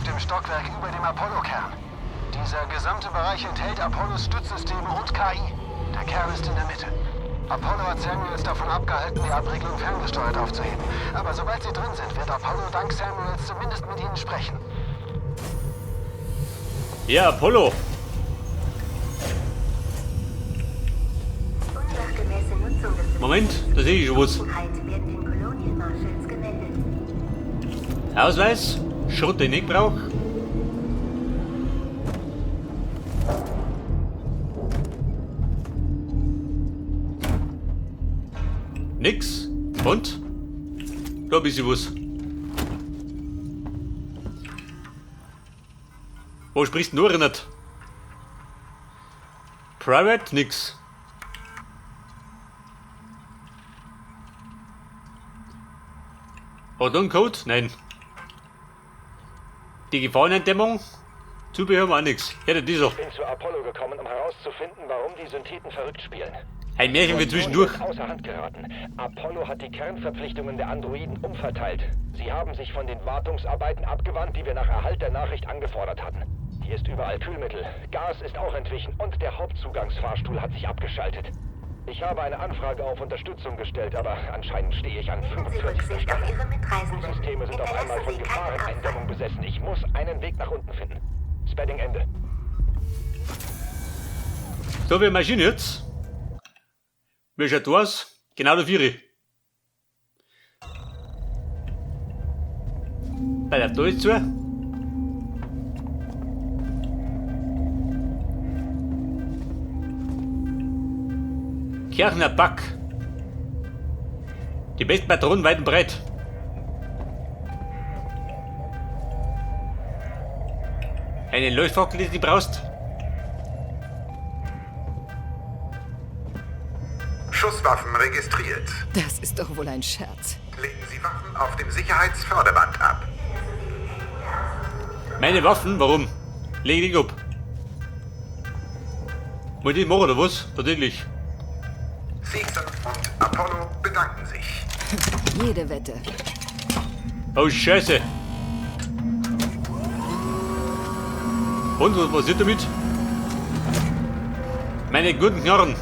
dem Stockwerk über dem Apollo-Kern. Dieser gesamte Bereich enthält Apollos Stützsysteme und KI. Der Kern ist in der Mitte. Apollo hat Samuels davon abgehalten, die Abriegelung ferngesteuert aufzuheben. Aber sobald sie drin sind, wird Apollo dank Samuels zumindest mit ihnen sprechen. Ja, Apollo. Moment, da sehe ich schon was. Ausweis, Schrott, den ich brauche. Nix. Und? Da hab ich sie was. Wo sprichst du nur nicht? Private? Nix. Hat er einen Code? Nein. Die Gefahrenendämmung? Zubehör haben wir auch nix. Ja, das ist er. Ich bin zu Apollo gekommen, um herauszufinden, warum die Syntheten verrückt spielen. Ein Märchen für zwischendurch. Ist außer Hand geraten. Apollo hat die Kernverpflichtungen der Androiden umverteilt. Sie haben sich von den Wartungsarbeiten abgewandt, die wir nach Erhalt der Nachricht angefordert hatten. Hier ist überall Kühlmittel. Gas ist auch entwichen und der Hauptzugangsfahrstuhl hat sich abgeschaltet. Ich habe eine Anfrage auf Unterstützung gestellt, aber anscheinend stehe ich an 45. Stelle. Die Systeme sind auf einmal von Gefahreneindämmung besessen. Ich muss einen Weg nach unten finden. Spedding Ende. So, wir marschieren jetzt. Wie schaut aus? Genau der Vieri. Bei der da ist zu. Kirchner Back. Die besten Patronen weit und breit. Eine Leuchtfackel, die du brauchst. Schusswaffen registriert. Das ist doch wohl ein Scherz. Legen Sie Waffen auf dem Sicherheitsförderband ab. Meine Waffen? Warum? Leg dich ab. Muss ich machen oder was? Tatsächlich. Seegson und Apollo bedanken sich. Jede Wette. Oh, Scheiße. Und, was ist damit? Meine guten Knarren.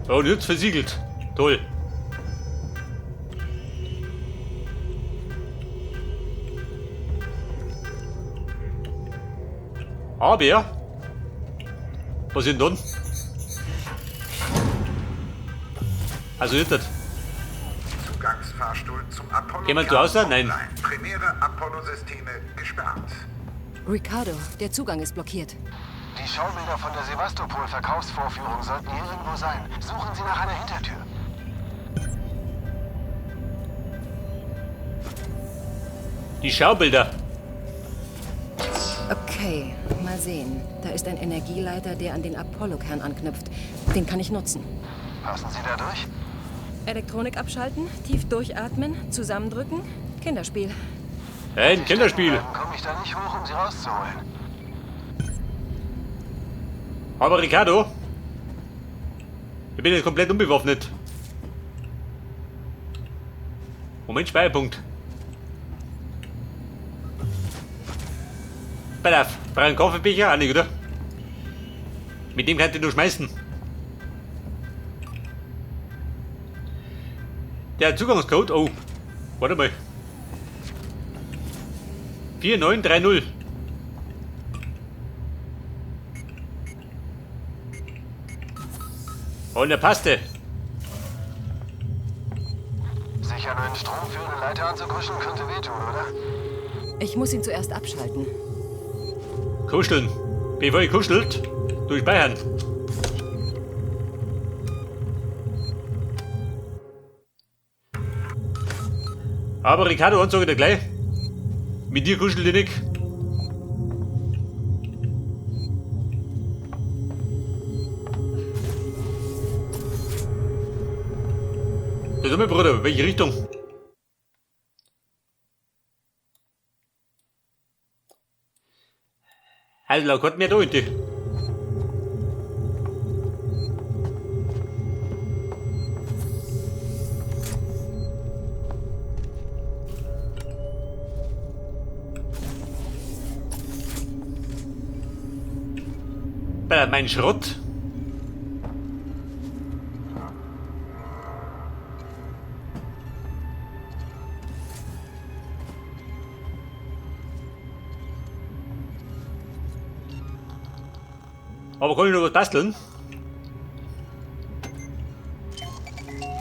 Oh, und jetzt versiegelt. Toll. Aber, was ist denn dann? Also nicht das. Zugangsfahrstuhl zum Apollo. Jemand zu Hause? Nein. Primäre Apollo-Systeme gesperrt. Ricardo, der Zugang ist blockiert. Die Schaubilder von der Sevastopol-Verkaufsvorführung sollten hier irgendwo sein. Suchen Sie nach einer Hintertür. Die Schaubilder. Okay, mal sehen. Da ist ein Energieleiter, der an den Apollo-Kern anknüpft. Den kann ich nutzen. Passen Sie da durch? Elektronik abschalten, tief durchatmen, zusammendrücken. Kinderspiel. Ein Kinderspiel. Komme ich da nicht hoch, um Sie rauszuholen. Aber Ricardo, ich bin jetzt komplett unbewaffnet. Moment, Speicherpunkt. Pass auf, brauch einen Kaffeebecher? Auch nicht, oder? Mit dem kannst du nur schmeißen. Der Zugangscode, oh, warte mal. 4930. Und der passte. Sich an einen stromführenden Leiter anzukuscheln könnte wehtun, oder? Ich muss ihn zuerst abschalten. Kuscheln. Bevor ihr kuschelt, durch Bayern. Aber Ricardo, und sag ich dir gleich. Mit dir kuschelt ich nicht. Das ist mein Bruder, welche Richtung? Also, lag hat mir da hinten. Mein Schrott. Aber kann ich noch was basteln?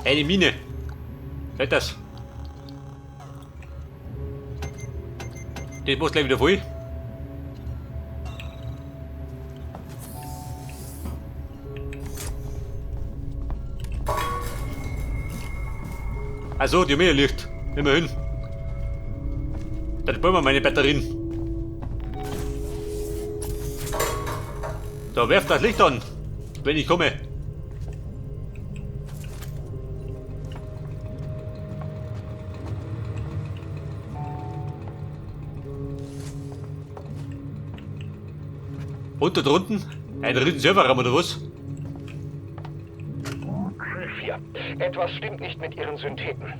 Eine Mine. Hört das? Das muss gleich wieder voll. Also, die Mine liegt. Immerhin. Dann sparen wir meine Batterien. Da werft das Licht an, wenn ich komme. Und da drunten? Ein riesen Serverraum oder was? Hier. Etwas stimmt nicht mit Ihren Syntheten.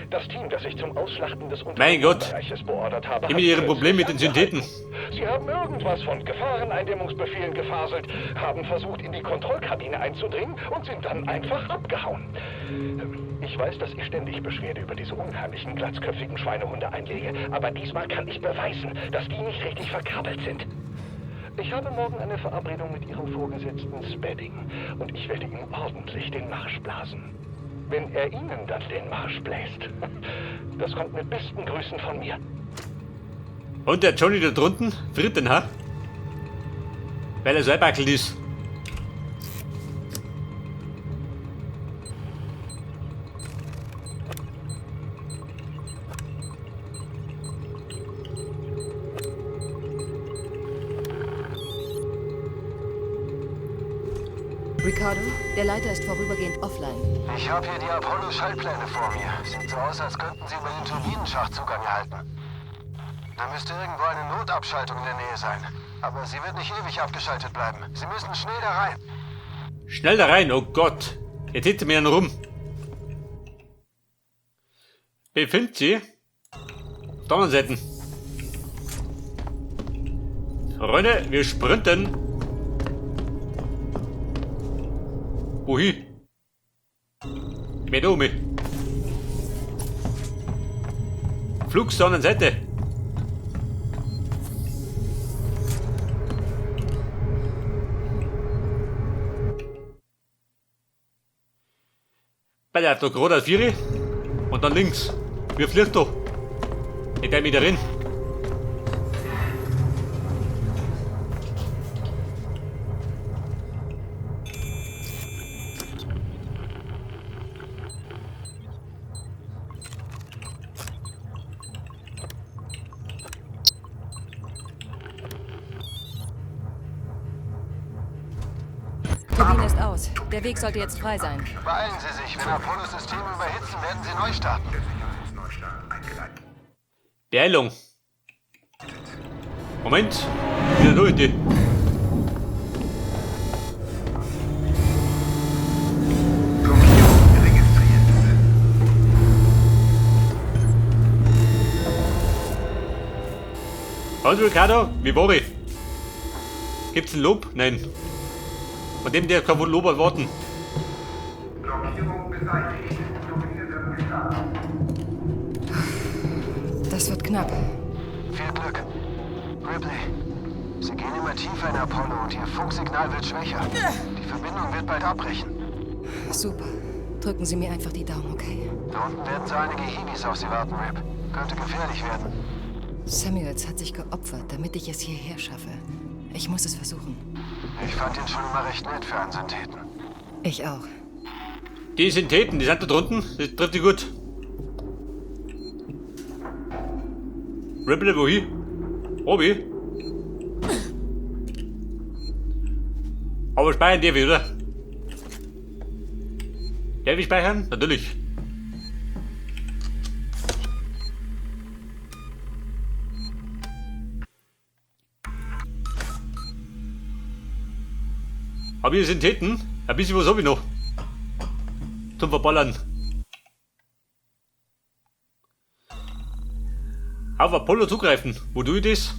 Das Team, das ich zum Ausschlachten des Mein Gott. Unterbereiches beordert habe, Gib mir Ihre Probleme mit den Syntheten. Sie haben irgendwas von Gefahreneindämmungsbefehlen gefaselt, haben versucht, in die Kontrollkabine einzudringen und sind dann einfach abgehauen. Ich weiß, dass ich ständig Beschwerde über diese unheimlichen, glatzköpfigen Schweinehunde einlege, aber diesmal kann ich beweisen, dass die nicht richtig verkabelt sind. Ich habe morgen eine Verabredung mit Ihrem Vorgesetzten Spedding und ich werde ihm ordentlich den Marsch blasen. Wenn er Ihnen dann den Marsch bläst. Das kommt mit besten Grüßen von mir. Und der Johnny da drunten friert den, ha? Weil er so einbackelt ist. Ricardo, der Leiter ist vorübergehend offline. Ich habe hier die Apollo-Schaltpläne vor mir. Sieht so aus, als könnten sie über den Turbinenschacht Zugang erhalten. Da müsste irgendwo eine Notabschaltung in der Nähe sein. Aber sie wird nicht ewig abgeschaltet bleiben. Sie müssen schnell da rein. Schnell da rein, oh Gott. Jetzt hinter mir einen rum. Befindet sie auf der anderen Seite. Freunde, wir sprinten. Wohin? Mit oben. Flug zur anderen Seite. Bei der da gerade als Viere und dann links. Wir fliegt doch. Ich gehe wieder rein. Turbine ist aus. Der Weg sollte jetzt frei sein. Beeilen Sie sich. Wenn Apollo-Systeme überhitzen, werden sie neu starten. Der Sicherheitsneustart eingeleitet. Beeilung. Moment. Wieder durch die. Blockierung registriert. Und Ricardo, wie war ich? Gibt's ein Lob? Nein. Von dem der kann wohl Lob erwarten. Blockierung beseitigt. Turbine wird gestartet. Das wird knapp. Viel Glück. Ripley, Sie gehen immer tiefer in Apollo und Ihr Funksignal wird schwächer. Die Verbindung wird bald abbrechen. Super. Drücken Sie mir einfach die Daumen, okay? Da unten werden so einige Hiwis auf Sie warten, Rip. Könnte gefährlich werden. Samuels hat sich geopfert, damit ich es hierher schaffe. Ich muss es versuchen. Ich fand ihn schon immer recht nett für einen Syntheten. Ich auch. Die Syntheten, die sind da drunten. Das trifft die gut. Ripley, wohin? Obi? Aber speichern die wieder. Darf ich speichern? Natürlich. Hab ich Syntheten? Ein bisschen was hab ich noch. Zum Verballern. Auf Apollo zugreifen. Wo tue ich das?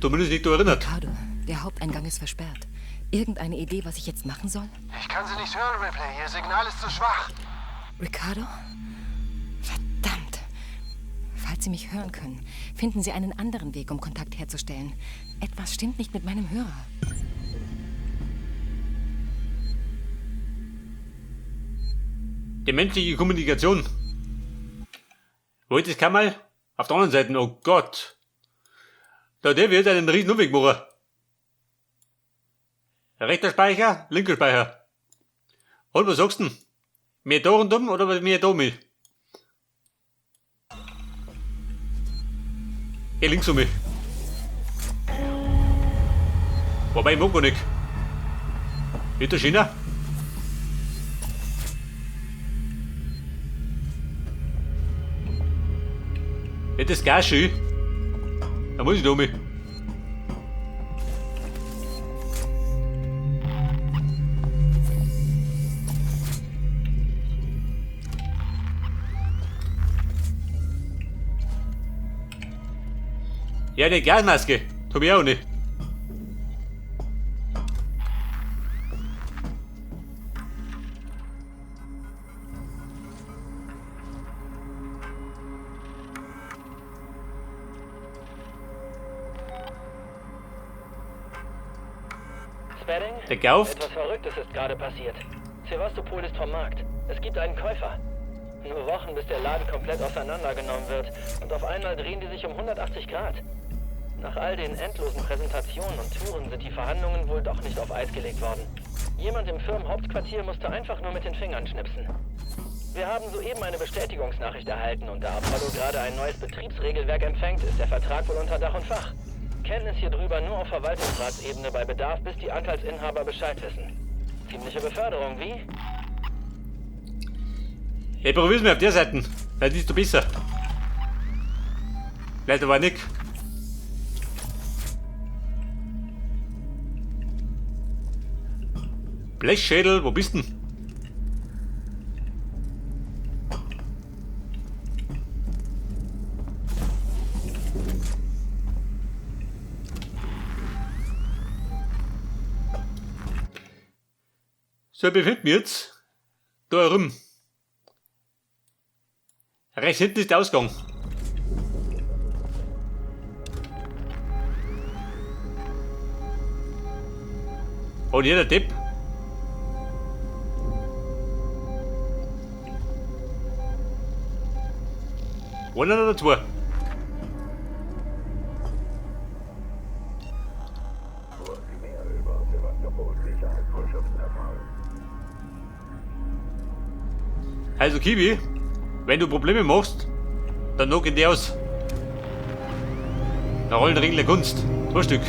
zumindest nicht daran erinnert. Ricardo, der Haupteingang ist versperrt. Irgendeine Idee, was ich jetzt machen soll? Ich kann sie nicht hören, Ripley. Ihr Signal ist zu schwach. Ricardo? Verdammt! Falls Sie mich hören können, finden Sie einen anderen Weg, um Kontakt herzustellen. Etwas stimmt nicht mit meinem Hörer. Die menschliche Kommunikation. Wollt es kann mal auf der anderen Seite. Oh Gott. Da der wird einen riesen Umweg machen. Rechter Speicher, linker Speicher. Und was sagst du denn? Mehr da und oder mehr da mit? Ja, links um mich. Wobei, ich mag gar nicht. Ist der China? Ist das Gas schön? Da muss ich da mit. Ja, eine Gasmaske. Hab ich auch nicht. Spedding? Der kauft. Etwas Verrücktes ist gerade passiert. Sevastopol ist vom Markt. Es gibt einen Käufer. Nur Wochen, bis der Laden komplett auseinandergenommen wird. Und auf einmal drehen die sich um 180 Grad. Nach all den endlosen Präsentationen und Touren sind die Verhandlungen wohl doch nicht auf Eis gelegt worden. Jemand im Firmenhauptquartier musste einfach nur mit den Fingern schnipsen. Wir haben soeben eine Bestätigungsnachricht erhalten und da Apollo gerade ein neues Betriebsregelwerk empfängt, ist der Vertrag wohl unter Dach und Fach. Kenntnis hier drüber nur auf Verwaltungsratsebene bei Bedarf, bis die Anteilsinhaber Bescheid wissen. Ziemliche Beförderung, wie? Ich probier's mir auf der Seite. Vielleicht ist du besser. Vielleicht aber nicht. Blechschädel, wo bist du denn? So, befinden wir jetzt da herum. Rechts hinten ist der Ausgang. Und jeder Depp. Einer oder zwei? Also Kiwi, wenn du Probleme machst, dann knock in die aus. Na Rollenregel der Kunst. 2 Stück.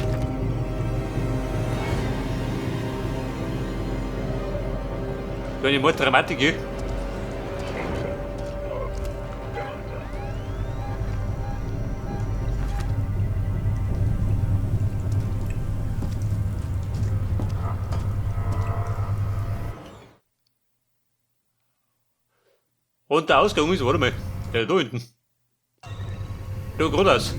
Wenn ich mal Dramatik gehe. Und der Ausgang ist, warte mal, der da hinten. Da geradeaus.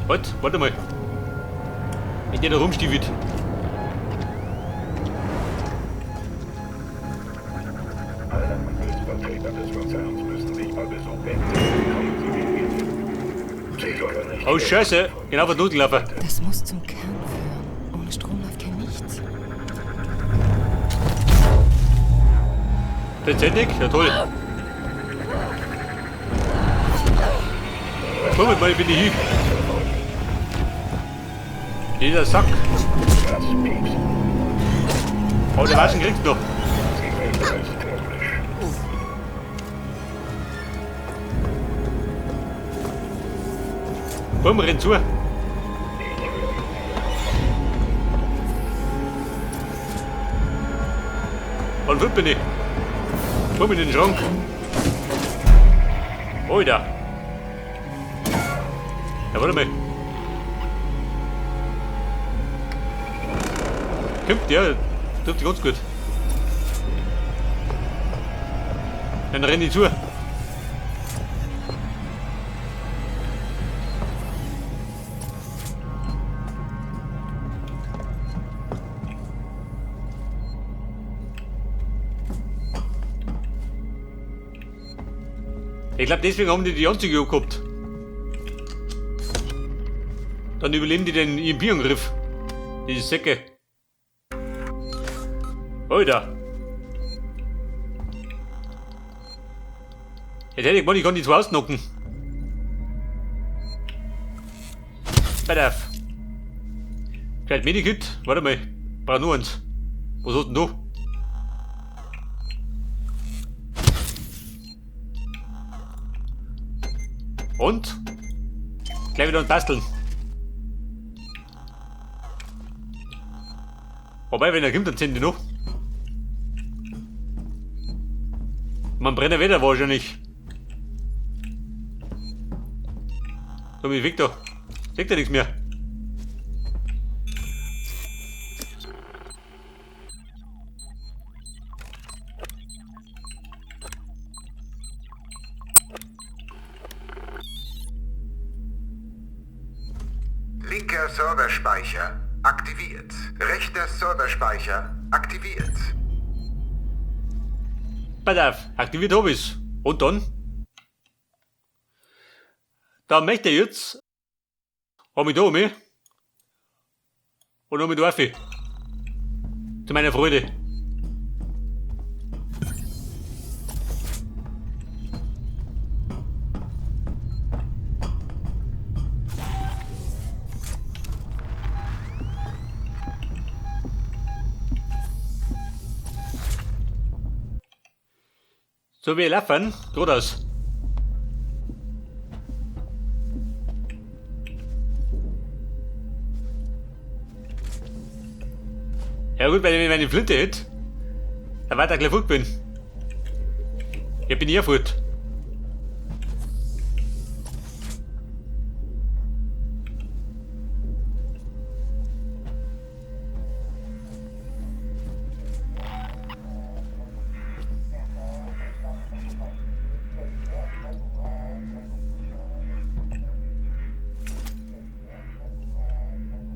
Halt, warte mal. Wenn der da rumstiefelt. Oh Scheiße, genau was durchgelaufen. Das muss zum Kern führen. Ohne Strom läuft hier nichts. Tatsächlich? Ja toll. Komm mal, bin ich hier. Dieser Sack. Oh, der Waschen kriegst du noch. Komm, renn zu. Und wo bin ich? Komm in den Schrank. Alter. Ja, warte mal. Kommt, ja. Trifft ganz gut. Dann renn ich zu. Ich glaube, deswegen haben die Anzüge gehabt. Dann überleben die den EMP-Angriff. Diese Säcke. Alter. Jetzt hätte ich gemeint, ich kann die zwei ausknocken. Pass auf. Vielleicht Medikit? Warte mal. Brauch nur eins. Was hast du denn da? Und? Gleich wieder ein Basteln. Wobei, wenn er kommt, dann sind die noch. Man brennt wieder wahrscheinlich. So, mich weg da. Sagt ja nichts mehr. Linker Serverspeicher aktiviert. Rechter Serverspeicher aktiviert. Pass auf, aktiviert habe ich's. Und dann? Da möchte ich jetzt. Hab mich da um mich. Und hab mich da auf. Zu meiner Freude. So wie laufen, geradeaus. Ja gut, wenn ich meine Flinte hätte, dann weiter gleich fort bin. Ich bin hier fort.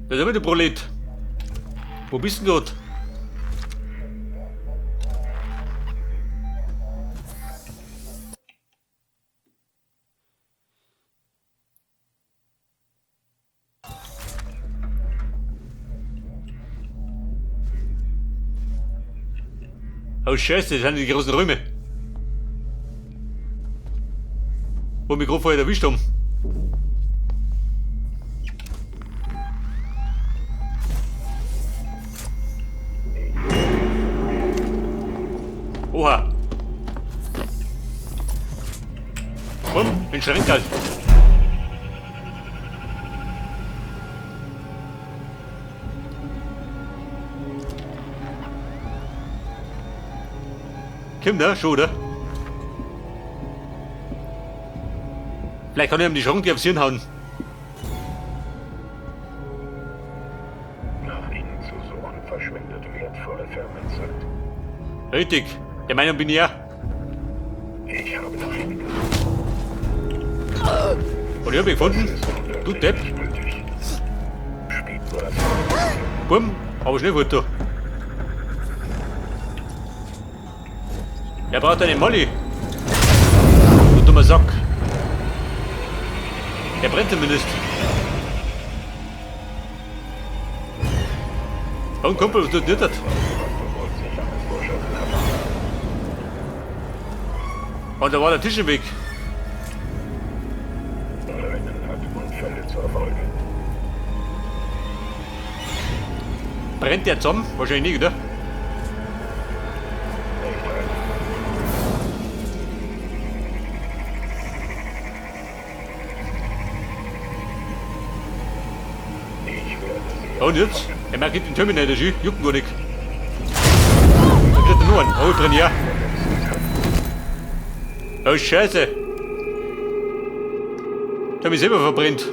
Das ist aber der Prolet. Wo bist du denn dort? Oh Scheiße, das sind die großen Räume. Wo wir gerade vorher erwischt haben. Oha. Komm, bin schon halt. Komm da, schon, oder? Vielleicht kann ich ihm die Schranke aufs Hirn hauen. Nach ihnen zu suchen verschwendet wertvolle Firmenzeit. Richtig. Der Meinung bin ich ja. Ich habe nach ihnen gesucht. Und ich hab ihn gefunden. Du Depp. Spielt nur das. Bumm, aber schnell gut da. Er braucht einen Molly. Du dummer Sack. Der brennt zumindest. Und Kumpel, was tut dir das? Und da war der Tisch im Weg. Rennen hat Unfälle zur Folge. Brennt der zusammen? Wahrscheinlich nicht, oder? Und jetzt? Er macht den Terminator, juckt gar nicht. Dann kriegt er nur einen. Oh, drin, ja. Oh, Scheiße. Ich habe mich selber verbrennt.